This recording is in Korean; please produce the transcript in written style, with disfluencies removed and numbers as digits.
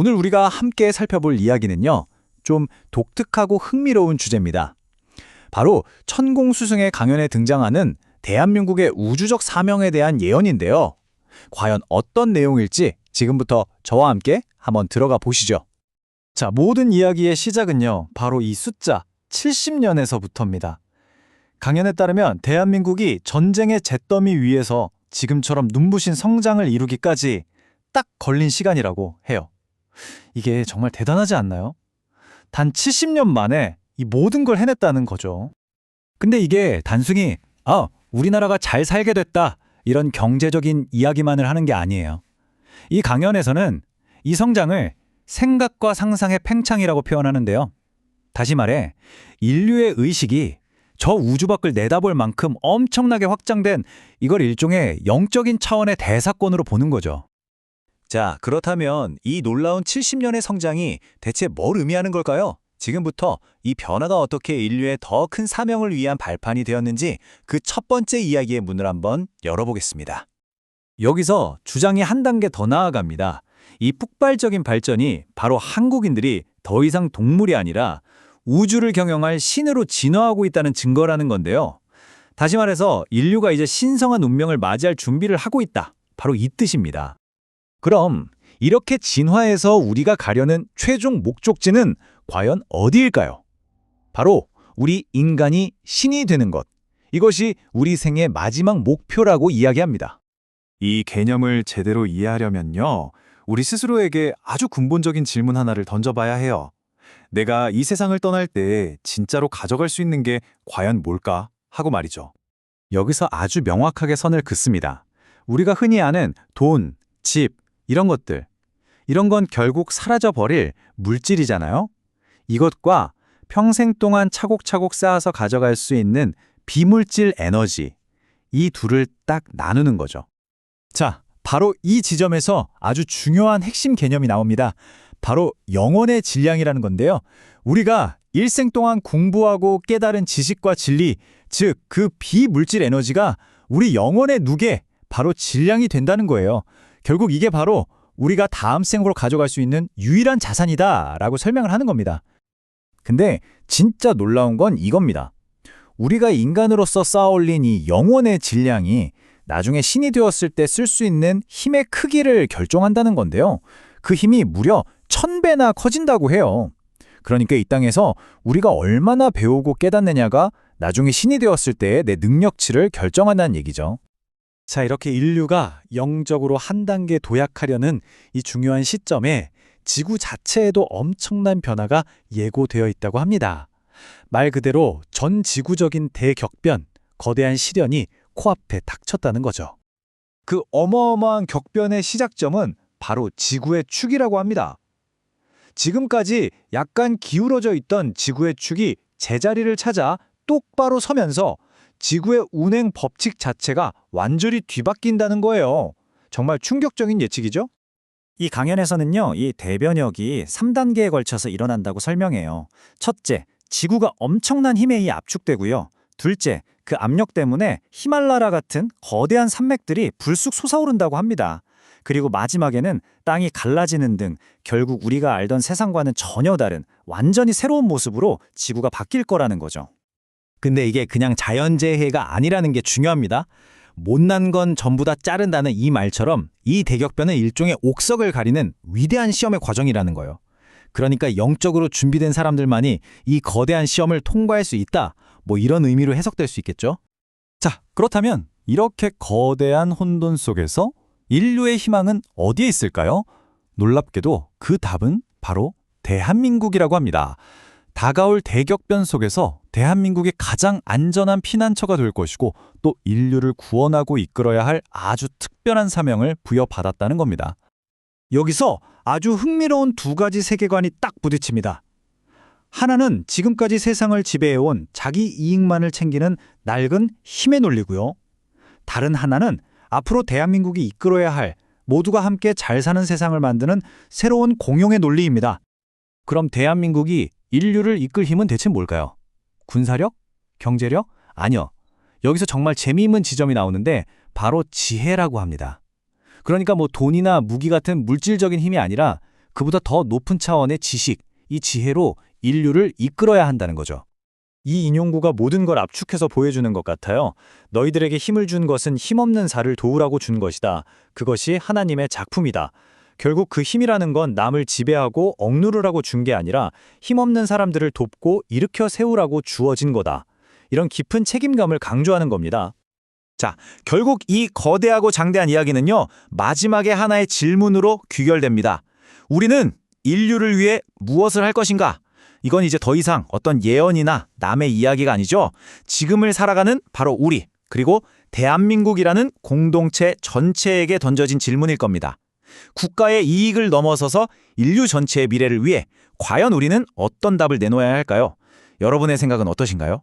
오늘 우리가 함께 살펴볼 이야기는요, 좀 독특하고 흥미로운 주제입니다. 바로 천공수승의 강연에 등장하는 대한민국의 우주적 사명에 대한 예언인데요. 과연 어떤 내용일지 지금부터 저와 함께 한번 들어가 보시죠. 자, 모든 이야기의 시작은요, 바로 이 숫자 70년에서부터입니다. 강연에 따르면 대한민국이 전쟁의 잿더미 위에서 지금처럼 눈부신 성장을 이루기까지 딱 걸린 시간이라고 해요. 이게 정말 대단하지 않나요? 단 70년 만에 이 모든 걸 해냈다는 거죠. 근데 이게 단순히 우리나라가 잘 살게 됐다, 이런 경제적인 이야기만을 하는 게 아니에요. 이 강연에서는 이 성장을 생각과 상상의 팽창이라고 표현하는데요. 다시 말해, 인류의 의식이 저 우주 밖을 내다볼 만큼 엄청나게 확장된, 이걸 일종의 영적인 차원의 대사건으로 보는 거죠. 자, 그렇다면 이 놀라운 70년의 성장이 대체 뭘 의미하는 걸까요? 지금부터 이 변화가 어떻게 인류의 더 큰 사명을 위한 발판이 되었는지 그 첫 번째 이야기의 문을 한번 열어보겠습니다. 여기서 주장이 한 단계 더 나아갑니다. 이 폭발적인 발전이 바로 한국인들이 더 이상 동물이 아니라 우주를 경영할 신으로 진화하고 있다는 증거라는 건데요. 다시 말해서 인류가 이제 신성한 운명을 맞이할 준비를 하고 있다. 바로 이 뜻입니다. 그럼 이렇게 진화해서 우리가 가려는 최종 목적지는 과연 어디일까요? 바로 우리 인간이 신이 되는 것. 이것이 우리 생의 마지막 목표라고 이야기합니다. 이 개념을 제대로 이해하려면요, 우리 스스로에게 아주 근본적인 질문 하나를 던져봐야 해요. 내가 이 세상을 떠날 때 진짜로 가져갈 수 있는 게 과연 뭘까? 하고 말이죠. 여기서 아주 명확하게 선을 긋습니다. 우리가 흔히 아는 돈, 집, 이런 것들. 이런 건 결국 사라져버릴 물질이잖아요. 이것과 평생 동안 차곡차곡 쌓아서 가져갈 수 있는 비물질 에너지, 이 둘을 딱 나누는 거죠. 자, 바로 이 지점에서 아주 중요한 핵심 개념이 나옵니다. 바로 영혼의 질량이라는 건데요. 우리가 일생 동안 공부하고 깨달은 지식과 진리, 즉 그 비물질 에너지가 우리 영혼의 누계, 바로 질량이 된다는 거예요. 결국 이게 바로 우리가 다음 생으로 가져갈 수 있는 유일한 자산이다라고 설명을 하는 겁니다. 근데 진짜 놀라운 건 이겁니다. 우리가 인간으로서 쌓아올린 이 영혼의 질량이 나중에 신이 되었을 때 쓸 수 있는 힘의 크기를 결정한다는 건데요. 그 힘이 무려 1000배나 커진다고 해요. 그러니까 이 땅에서 우리가 얼마나 배우고 깨닫느냐가 나중에 신이 되었을 때의 내 능력치를 결정한다는 얘기죠. 자, 이렇게 인류가 영적으로 한 단계 도약하려는 이 중요한 시점에 지구 자체에도 엄청난 변화가 예고되어 있다고 합니다. 말 그대로 전 지구적인 대격변, 거대한 시련이 코앞에 닥쳤다는 거죠. 그 어마어마한 격변의 시작점은 바로 지구의 축이라고 합니다. 지금까지 약간 기울어져 있던 지구의 축이 제자리를 찾아 똑바로 서면서 지구의 운행 법칙 자체가 완전히 뒤바뀐다는 거예요. 정말 충격적인 예측이죠? 이 강연에서는요, 이 대변혁이 3단계에 걸쳐서 일어난다고 설명해요. 첫째, 지구가 엄청난 힘에 의해 압축되고요. 둘째, 그 압력 때문에 히말라야 같은 거대한 산맥들이 불쑥 솟아오른다고 합니다. 그리고 마지막에는 땅이 갈라지는 등 결국 우리가 알던 세상과는 전혀 다른 완전히 새로운 모습으로 지구가 바뀔 거라는 거죠. 근데 이게 그냥 자연재해가 아니라는 게 중요합니다. 못난 건 전부 다 자른다는 이 말처럼 이 대격변은 일종의 옥석을 가리는 위대한 시험의 과정이라는 거예요. 그러니까 영적으로 준비된 사람들만이 이 거대한 시험을 통과할 수 있다, 뭐 이런 의미로 해석될 수 있겠죠. 자, 그렇다면 이렇게 거대한 혼돈 속에서 인류의 희망은 어디에 있을까요? 놀랍게도 그 답은 바로 대한민국이라고 합니다. 다가올 대격변 속에서 대한민국이 가장 안전한 피난처가 될 것이고 또 인류를 구원하고 이끌어야 할 아주 특별한 사명을 부여받았다는 겁니다. 여기서 아주 흥미로운 두 가지 세계관이 딱 부딪힙니다. 하나는 지금까지 세상을 지배해온 자기 이익만을 챙기는 낡은 힘의 논리고요. 다른 하나는 앞으로 대한민국이 이끌어야 할 모두가 함께 잘 사는 세상을 만드는 새로운 공용의 논리입니다. 그럼 대한민국이 인류를 이끌 힘은 대체 뭘까요? 군사력? 경제력? 아니요. 여기서 정말 재미있는 지점이 나오는데 바로 지혜라고 합니다. 그러니까 뭐 돈이나 무기 같은 물질적인 힘이 아니라 그보다 더 높은 차원의 지식, 이 지혜로 인류를 이끌어야 한다는 거죠. 이 인용구가 모든 걸 압축해서 보여주는 것 같아요. 너희들에게 힘을 준 것은 힘없는 자를 도우라고 준 것이다. 그것이 하나님의 작품이다. 결국 그 힘이라는 건 남을 지배하고 억누르라고 준 게 아니라 힘없는 사람들을 돕고 일으켜 세우라고 주어진 거다. 이런 깊은 책임감을 강조하는 겁니다. 자, 결국 이 거대하고 장대한 이야기는요, 마지막에 하나의 질문으로 귀결됩니다. 우리는 인류를 위해 무엇을 할 것인가? 이건 이제 더 이상 어떤 예언이나 남의 이야기가 아니죠. 지금을 살아가는 바로 우리, 그리고 대한민국이라는 공동체 전체에게 던져진 질문일 겁니다. 국가의 이익을 넘어서서 인류 전체의 미래를 위해 과연 우리는 어떤 답을 내놓아야 할까요? 여러분의 생각은 어떠신가요?